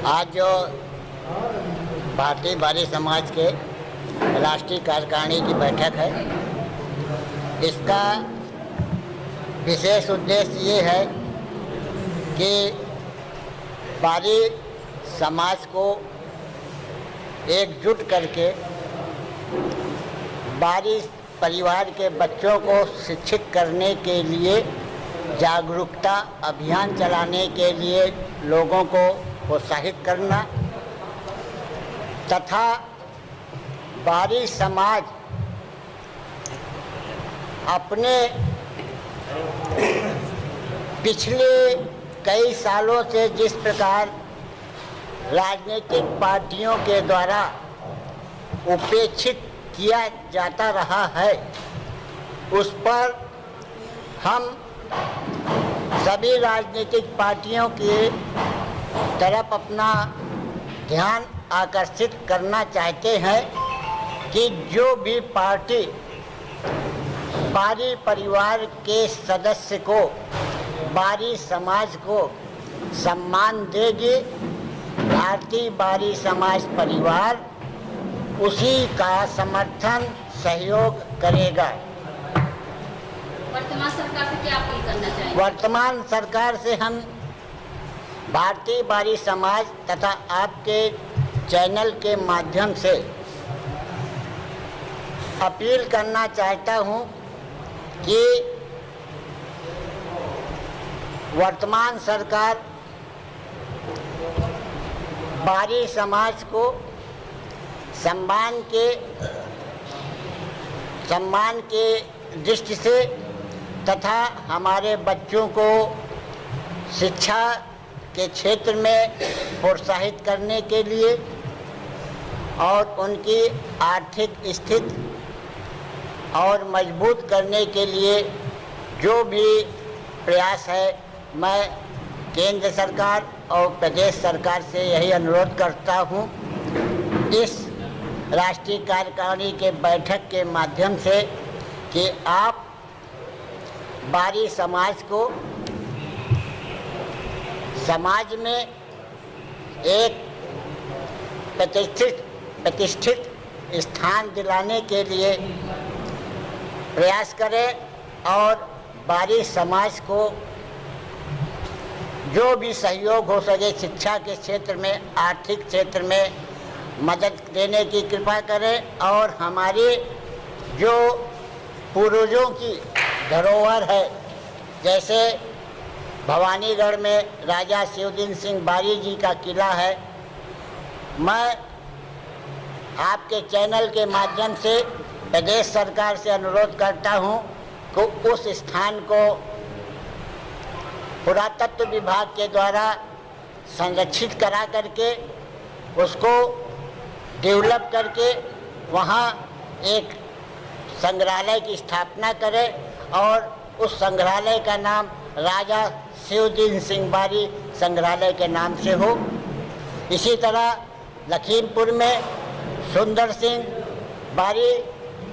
आज जो भारतीय बारी समाज के राष्ट्रीय कार्यकारिणी की बैठक है, इसका विशेष उद्देश्य ये है कि बारी समाज को एकजुट करके बारी परिवार के बच्चों को शिक्षित करने के लिए जागरूकता अभियान चलाने के लिए लोगों को प्रोत्साहित करना तथा बारी समाज अपने पिछले कई सालों से जिस प्रकार राजनीतिक पार्टियों के द्वारा उपेक्षित किया जाता रहा है, उस पर हम सभी राजनीतिक पार्टियों की तरफ अपना ध्यान आकर्षित करना चाहते हैं कि जो भी पार्टी बारी परिवार के सदस्य को, बारी समाज को सम्मान देगी, भारतीय बारी समाज परिवार उसी का समर्थन सहयोग करेगा। वर्तमान सरकार से क्या अपील करना चाहिए? वर्तमान सरकार से हम भारतीय बारी समाज तथा आपके चैनल के माध्यम से अपील करना चाहता हूं कि वर्तमान सरकार बारी समाज को सम्मान के दृष्टि से तथा हमारे बच्चों को शिक्षा के क्षेत्र में प्रोत्साहित करने के लिए और उनकी आर्थिक स्थिति और मजबूत करने के लिए जो भी प्रयास है, मैं केंद्र सरकार और प्रदेश सरकार से यही अनुरोध करता हूं, इस राष्ट्रीय कार्यकारिणी के बैठक के माध्यम से कि आप बारी समाज को समाज में एक प्रतिष्ठित स्थान दिलाने के लिए प्रयास करें और बारी समाज को जो भी सहयोग हो सके शिक्षा के क्षेत्र में, आर्थिक क्षेत्र में मदद देने की कृपा करें और हमारे जो पूर्वजों की धरोहर है, जैसे भवानीगढ़ में राजा शिवदिन सिंह बारी जी का किला है, मैं आपके चैनल के माध्यम से प्रदेश सरकार से अनुरोध करता हूं कि उस स्थान को पुरातत्व विभाग के द्वारा संरक्षित करा करके उसको डेवलप करके वहां एक संग्रहालय की स्थापना करें और उस संग्रहालय का नाम राजा शिवदिन सिंह बारी संग्रहालय के नाम से हो। इसी तरह लखीमपुर में सुंदर सिंह बारी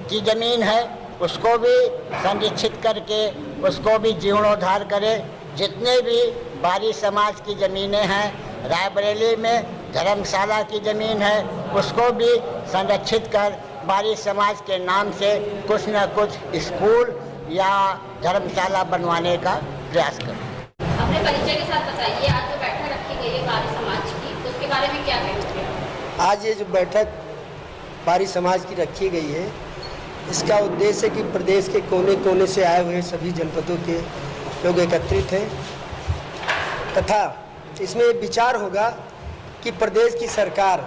की ज़मीन है, उसको भी संरक्षित करके उसको भी जीर्णोद्धार करें। जितने भी बारी समाज की ज़मीनें हैं, रायबरेली में धर्मशाला की ज़मीन है, उसको भी संरक्षित कर बारी समाज के नाम से कुछ न कुछ स्कूल या धर्मशाला बनवाने का प्रयास करें। अपने परिचय के साथ बताइए, आज जो बैठक रखी गई है बारी समाज की, तो उसके बारे में क्या कहेंगे? आज ये जो बैठक बारी समाज की रखी गई है, इसका उद्देश्य है कि प्रदेश के कोने कोने से आए हुए सभी जनपदों के लोग एकत्रित हैं तथा इसमें विचार होगा कि प्रदेश की सरकार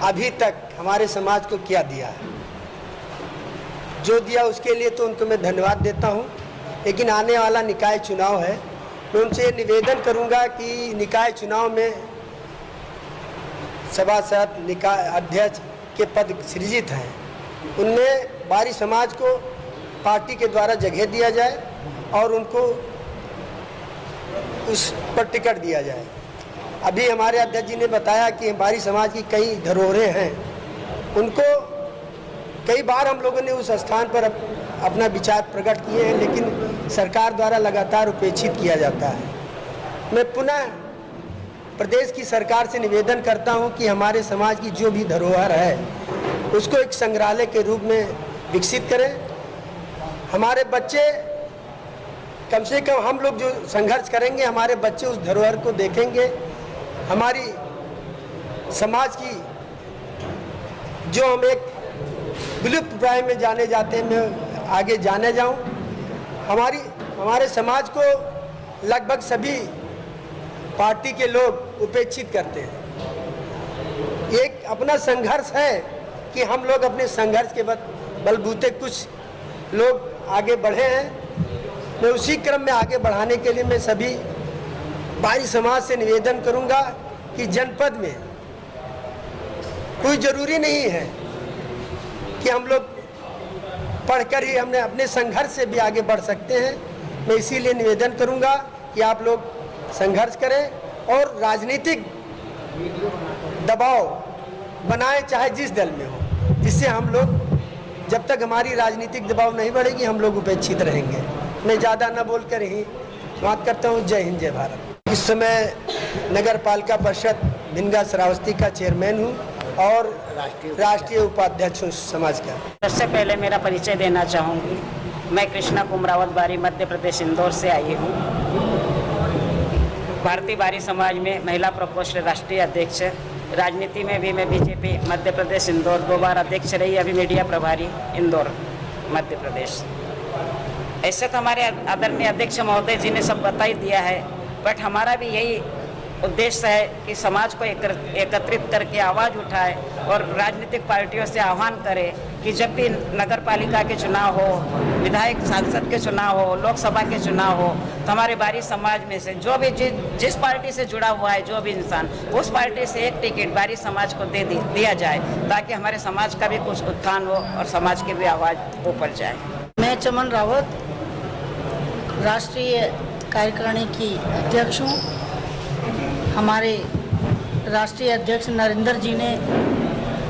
अभी तक हमारे समाज को क्या दिया है। जो दिया उसके लिए तो उनको मैं धन्यवाद देता हूं, लेकिन आने वाला निकाय चुनाव है, मैं उनसे निवेदन करूंगा कि निकाय चुनाव में सभासद, निकाय अध्यक्ष के पद सृजित हैं, उनमें बारी समाज को पार्टी के द्वारा जगह दिया जाए और उनको उस पर टिकट दिया जाए। अभी हमारे अध्यक्ष जी ने बताया कि बारी समाज की कई धरोहरें हैं, उनको कई बार हम लोगों ने उस स्थान पर अपना विचार प्रकट किए हैं, लेकिन सरकार द्वारा लगातार उपेक्षित किया जाता है। मैं पुनः प्रदेश की सरकार से निवेदन करता हूं कि हमारे समाज की जो भी धरोहर है उसको एक संग्रहालय के रूप में विकसित करें। हमारे बच्चे, कम से कम हम लोग जो संघर्ष करेंगे, हमारे बच्चे उस धरोहर को देखेंगे। हमारी समाज की जो हम एक विलुप्त प्राय में जाने जाते हैं, मैं आगे जाने जाऊं। हमारे समाज को लगभग सभी पार्टी के लोग उपेक्षित करते हैं। एक अपना संघर्ष है कि हम लोग अपने संघर्ष के बलबूते कुछ लोग आगे बढ़े हैं। मैं उसी क्रम में आगे बढ़ाने के लिए मैं सभी बारी समाज से निवेदन करूंगा कि जनपद में कोई ज़रूरी नहीं है कि हम लोग पढ़कर ही हमने अपने संघर्ष से भी आगे बढ़ सकते हैं। मैं इसीलिए निवेदन करूंगा कि आप लोग संघर्ष करें और राजनीतिक दबाव बनाएं, चाहे जिस दल में हो, जिससे हम लोग, जब तक हमारी राजनीतिक दबाव नहीं बढ़ेगी, हम लोग उपेक्षित रहेंगे। मैं ज़्यादा न बोलकर ही बात करता हूँ। जय हिंद, जय भारत। इस समय नगर पालिका परिषद भिनगा श्रावस्ती का चेयरमैन हूँ और राष्ट्रीय उपाध्यक्ष हूँ समाज का। सबसे पहले मेरा परिचय देना चाहूँगी। मैं कृष्णा कुमरावत बारी मध्य प्रदेश इंदौर से आई हूँ। भारतीय बारी समाज में महिला प्रकोष्ठ राष्ट्रीय अध्यक्ष, राजनीति में भी मैं बीजेपी मध्य प्रदेश इंदौर 2 बार अध्यक्ष रही, अभी मीडिया प्रभारी इंदौर मध्य प्रदेश। ऐसे तो हमारे आदरणीय अध्यक्ष महोदय जी ने सब बता ही दिया है, बट हमारा भी यही उद्देश्य है कि समाज को एकत्रित करके आवाज़ उठाए और राजनीतिक पार्टियों से आह्वान करे कि जब भी नगर पालिका के चुनाव हो, विधायक सांसद के चुनाव हो, लोकसभा के चुनाव हो, तो हमारे बारी समाज में से जो भी जिस पार्टी से जुड़ा हुआ है जो भी इंसान, उस पार्टी से एक टिकट बारी समाज को दिया जाए, ताकि हमारे समाज का भी कुछ उत्थान हो और समाज की भी आवाज़ ऊपर जाए। मैं चमन रावत राष्ट्रीय कार्यकारिणी की अध्यक्ष हूँ। हमारे राष्ट्रीय अध्यक्ष नरेंद्र जी ने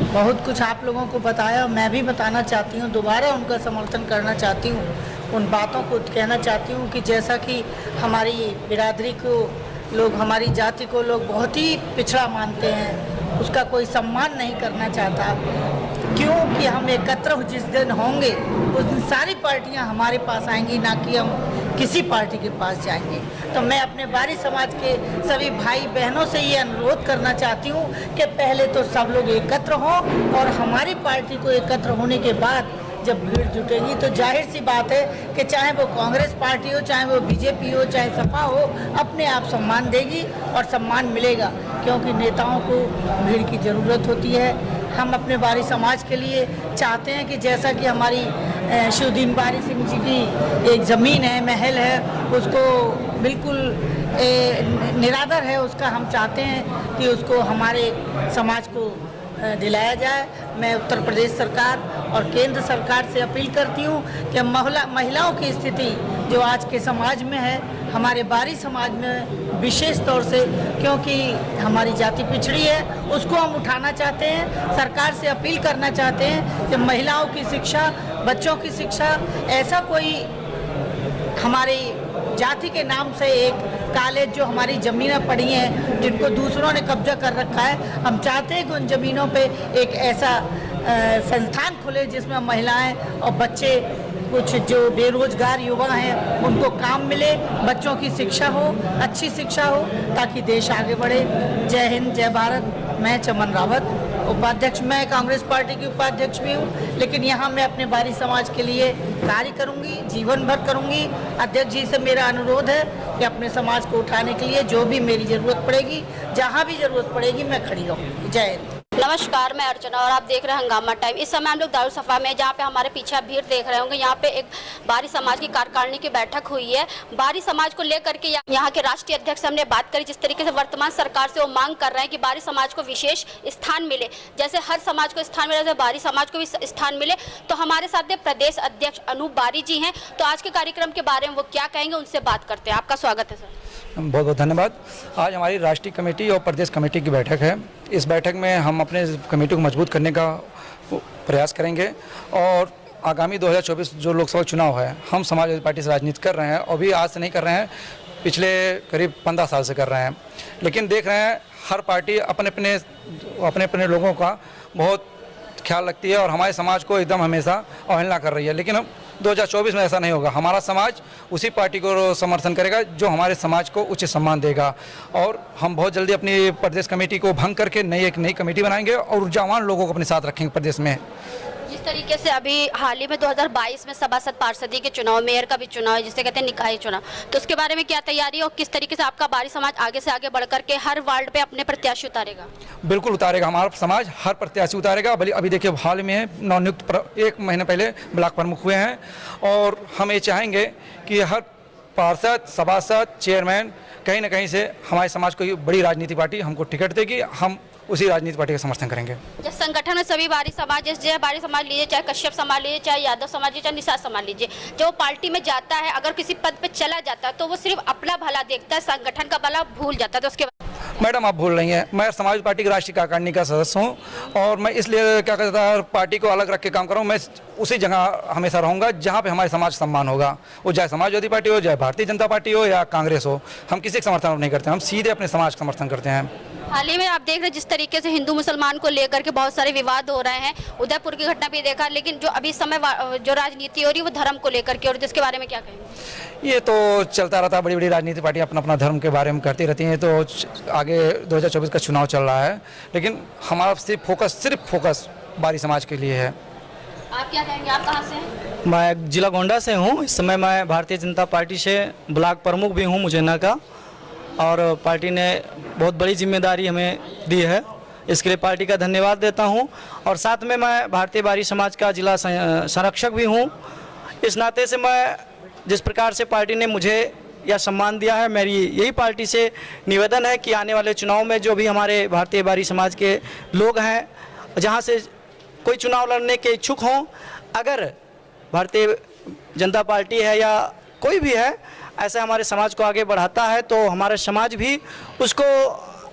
बहुत कुछ आप लोगों को बताया, मैं भी बताना चाहती हूँ, दोबारा उनका समर्थन करना चाहती हूँ, उन बातों को कहना चाहती हूँ कि जैसा कि हमारी बिरादरी को लोग, हमारी जाति को लोग बहुत ही पिछड़ा मानते हैं, उसका कोई सम्मान नहीं करना चाहता। क्योंकि हम एकत्र जिस दिन होंगे उस दिन सारी पार्टियां हमारे पास आएंगी, ना कि हम किसी पार्टी के पास जाएंगे। तो मैं अपने बारी समाज के सभी भाई बहनों से ये अनुरोध करना चाहती हूँ कि पहले तो सब लोग एकत्र हों और हमारी पार्टी को एकत्र होने के बाद जब भीड़ जुटेगी तो जाहिर सी बात है कि चाहे वो कांग्रेस पार्टी हो, चाहे वो बीजेपी हो, चाहे सपा हो, अपने आप सम्मान देगी और सम्मान मिलेगा, क्योंकि नेताओं को भीड़ की ज़रूरत होती है। हम अपने बारी समाज के लिए चाहते हैं कि जैसा कि हमारी शिवदीन बारी सिंह जी की एक ज़मीन है, महल है, उसको बिल्कुल निरादर है, उसका हम चाहते हैं कि उसको हमारे समाज को दिलाया जाए। मैं उत्तर प्रदेश सरकार और केंद्र सरकार से अपील करती हूँ कि महिलाओं की स्थिति जो आज के समाज में है, हमारे बारी समाज में विशेष तौर से, क्योंकि हमारी जाति पिछड़ी है, उसको हम उठाना चाहते हैं। सरकार से अपील करना चाहते हैं कि महिलाओं की शिक्षा, बच्चों की शिक्षा, ऐसा कोई हमारी जाति के नाम से एक कॉलेज जो हमारी ज़मीनें पड़ी हैं जिनको दूसरों ने कब्जा कर रखा है, हम चाहते हैं कि उन ज़मीनों पे एक ऐसा संस्थान खुले जिसमें महिलाएं और बच्चे, कुछ जो बेरोजगार युवा हैं, उनको काम मिले, बच्चों की शिक्षा हो, अच्छी शिक्षा हो, ताकि देश आगे बढ़े। जय हिंद, जय भारत। मैं चमन रावत, उपाध्यक्ष, मैं कांग्रेस पार्टी की उपाध्यक्ष भी हूँ, लेकिन यहाँ मैं अपने बारी समाज के लिए कार्य करूँगी, जीवन भर करूँगी। अध्यक्ष जी से मेरा अनुरोध है कि अपने समाज को उठाने के लिए जो भी मेरी ज़रूरत पड़ेगी, जहाँ भी ज़रूरत पड़ेगी, मैं खड़ी रहूँगी। जय हिंद। नमस्कार, मैं अर्चना और आप देख रहे हैं हंगामा टाइम। इस समय हम लोग दारुसफा में, जहाँ पे हमारे पीछे आप भीड़ देख रहे होंगे, यहाँ पे एक बारी समाज की कार्यकारिणी की बैठक हुई है। बारी समाज को लेकर के यहाँ के राष्ट्रीय अध्यक्ष हमने बात करी, जिस तरीके से वर्तमान सरकार से वो मांग कर रहे हैं कि बारी समाज को विशेष स्थान मिले, जैसे हर समाज को स्थान मिले, जैसे बारी समाज को भी स्थान मिले। तो हमारे साथ प्रदेश अध्यक्ष अनूप बारी जी हैं, तो आज के कार्यक्रम के बारे में वो क्या कहेंगे, उनसे बात करते हैं। आपका स्वागत है सर। बहुत बहुत धन्यवाद। आज हमारी राष्ट्रीय कमेटी और प्रदेश कमेटी की बैठक है। इस बैठक में हम अपने कमेटी को मजबूत करने का प्रयास करेंगे और आगामी 2024 जो लोकसभा चुनाव है, हम समाजवादी पार्टी से राजनीति कर रहे हैं और भी आज से नहीं कर रहे हैं, पिछले करीब 15 साल से कर रहे हैं। लेकिन देख रहे हैं हर पार्टी अपने अपने लोगों का बहुत ख्याल रखती है और हमारे समाज को एकदम हमेशा अवहेलना कर रही है। लेकिन हम 2024 में ऐसा नहीं होगा। हमारा समाज उसी पार्टी को समर्थन करेगा जो हमारे समाज को उचित सम्मान देगा, और हम बहुत जल्दी अपनी प्रदेश कमेटी को भंग करके एक नई कमेटी बनाएंगे और ऊर्जावान लोगों को अपने साथ रखेंगे प्रदेश में। जिस तरीके से अभी हाल ही में 2022 में सभासद पार्षदी के चुनाव, मेयर का भी चुनाव है, जिसे कहते हैं निकाय चुनाव, तो उसके बारे में क्या तैयारी है और किस तरीके से आपका बारी समाज आगे से आगे बढ़ करके हर वार्ड पे अपने प्रत्याशी उतारेगा? बिल्कुल उतारेगा, हमारा समाज हर प्रत्याशी उतारेगा। अभी देखिए हाल में नवनियुक्त 1 महीने पहले ब्लॉक प्रमुख हुए हैं, और हम ये चाहेंगे कि हर पार्षद, सभासद, चेयरमैन कहीं ना कहीं से हमारे समाज को बड़ी राजनीतिक पार्टी हमको टिकट देगी, हम उसी राजनीतिक पार्टी का समर्थन करेंगे। जब संगठन में सभी बारी समाज, जैसे बारी समाज लीजिए, चाहे कश्यप समाज लीजिए, चाहे यादव समाज लीजिए, चाहे निषाद समाज लीजिए, जब वो पार्टी में जाता है, अगर किसी पद पे चला जाता है तो वो सिर्फ अपना भला देखता है, संगठन का भला भूल जाता है। तो उसके मैडम आप भूल रही हैं, मैं समाजवादी पार्टी की राष्ट्रीय कार्यकारिणी का सदस्य हूं, और मैं इसलिए क्या कहता है पार्टी को अलग रख के काम कर रहा हूं। मैं उसी जगह हमेशा रहूंगा जहां पे हमारे समाज सम्मान होगा, वो चाहे समाजवादी पार्टी हो, चाहे भारतीय जनता पार्टी हो या कांग्रेस हो। हम किसी का समर्थन नहीं करते, हम सीधे अपने समाज का समर्थन करते हैं। हाल ही में आप देख रहे हैं जिस तरीके से हिंदू मुसलमान को लेकर के बहुत सारे विवाद हो रहे हैं, उदयपुर की घटना भी देखा, लेकिन जो अभी समय जो राजनीति हो रही है वो धर्म को लेकर के, और जिसके बारे में क्या कहेंगे? ये तो चलता रहता है, बड़ी बड़ी राजनीतिक पार्टियां अपना धर्म के बारे में करती रहती हैं। तो आगे 2024 का चुनाव चल रहा है, लेकिन हमारा सिर्फ फोकस बारी समाज के लिए है। आप क्या कहेंगे, आप कहाँ से हैं? मैं जिला गोंडा से हूँ। इस समय मैं भारतीय जनता पार्टी से ब्लॉक प्रमुख भी हूँ मुझेना का, और पार्टी ने बहुत बड़ी जिम्मेदारी हमें दी है, इसके लिए पार्टी का धन्यवाद देता हूं। और साथ में मैं भारतीय बारी समाज का जिला संरक्षक भी हूं। इस नाते से मैं जिस प्रकार से पार्टी ने मुझे यह सम्मान दिया है, मेरी यही पार्टी से निवेदन है कि आने वाले चुनाव में जो भी हमारे भारतीय बारी समाज के लोग हैं, जहां से कोई चुनाव लड़ने के इच्छुक हों, अगर भारतीय जनता पार्टी है या कोई भी है ऐसे हमारे समाज को आगे बढ़ाता है, तो हमारा समाज भी उसको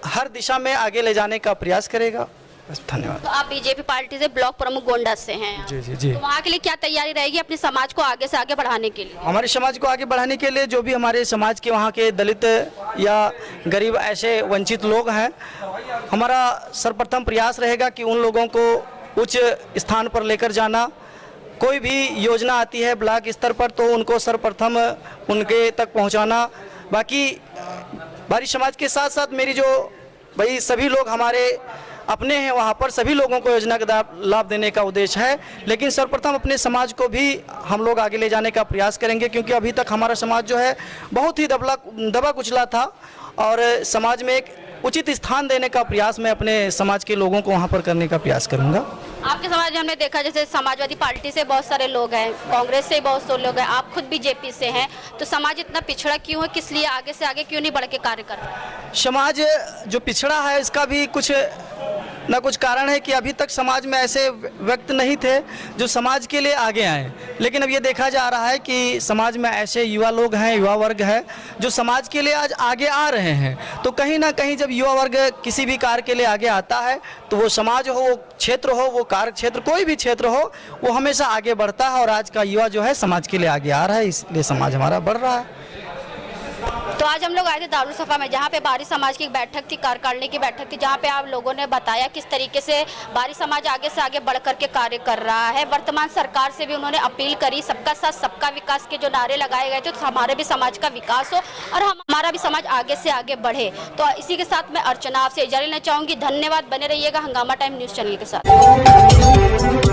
हर दिशा में आगे ले जाने का प्रयास करेगा। बस धन्यवाद। तो आप बीजेपी पार्टी से ब्लॉक प्रमुख गोंडा से हैं? जी जी जी। तो वहाँ के लिए क्या तैयारी रहेगी अपने समाज को आगे से आगे बढ़ाने के लिए? हमारे समाज को आगे बढ़ाने के लिए जो भी हमारे समाज के वहाँ के दलित या गरीब ऐसे वंचित लोग हैं, हमारा सर्वप्रथम प्रयास रहेगा कि उन लोगों को उच्च स्थान पर लेकर जाना। कोई भी योजना आती है ब्लॉक स्तर पर तो उनको सर्वप्रथम उनके तक पहुंचाना। बाकी बारी समाज के साथ साथ मेरी जो भाई सभी लोग हमारे अपने हैं, वहाँ पर सभी लोगों को योजना का लाभ देने का उद्देश्य है, लेकिन सर्वप्रथम अपने समाज को भी हम लोग आगे ले जाने का प्रयास करेंगे, क्योंकि अभी तक हमारा समाज जो है बहुत ही दबा कुचला था, और समाज में एक उचित स्थान देने का प्रयास मैं अपने समाज के लोगों को वहाँ पर करने का प्रयास करूँगा। आपके समाज में हमने देखा जैसे समाजवादी पार्टी से बहुत सारे लोग हैं, कांग्रेस से बहुत सारे लोग हैं, आप खुद बीजेपी से हैं, तो समाज इतना पिछड़ा क्यों है? किस लिए आगे से आगे क्यों नहीं बढ़ के कार्य कर रहा है? समाज जो पिछड़ा है इसका भी कुछ न कुछ कारण है कि अभी तक समाज में ऐसे व्यक्ति नहीं थे जो समाज के लिए आगे आए, लेकिन अब ये देखा जा रहा है कि समाज में ऐसे युवा लोग हैं, युवा वर्ग है जो समाज के लिए आज आगे आ रहे हैं। तो कहीं ना कहीं जब युवा वर्ग किसी भी कार्य के लिए आगे आता है तो वो समाज हो, वो क्षेत्र हो, वो कार्य क्षेत्र, कोई भी क्षेत्र हो, वो हमेशा आगे बढ़ता है, और आज का युवा जो है समाज के लिए आगे आ रहा है, इसलिए समाज हमारा बढ़ रहा है। तो आज हम लोग आए थे दारुसफा में, जहाँ पे बारी समाज की एक बैठक थी, कार्यकारिणी की बैठक थी, जहाँ पे आप लोगों ने बताया किस तरीके से बारी समाज आगे से आगे बढ़ करके कार्य कर रहा है। वर्तमान सरकार से भी उन्होंने अपील करी, सबका साथ सबका विकास के जो नारे लगाए गए थे, तो हमारे भी समाज का विकास हो और हमारा भी समाज आगे से आगे बढ़े। तो इसी के साथ मैं अर्चना आपसे इजाज़त लेना चाहूँगी। धन्यवाद, बने रहिएगा हंगामा टाइम न्यूज़ चैनल के साथ।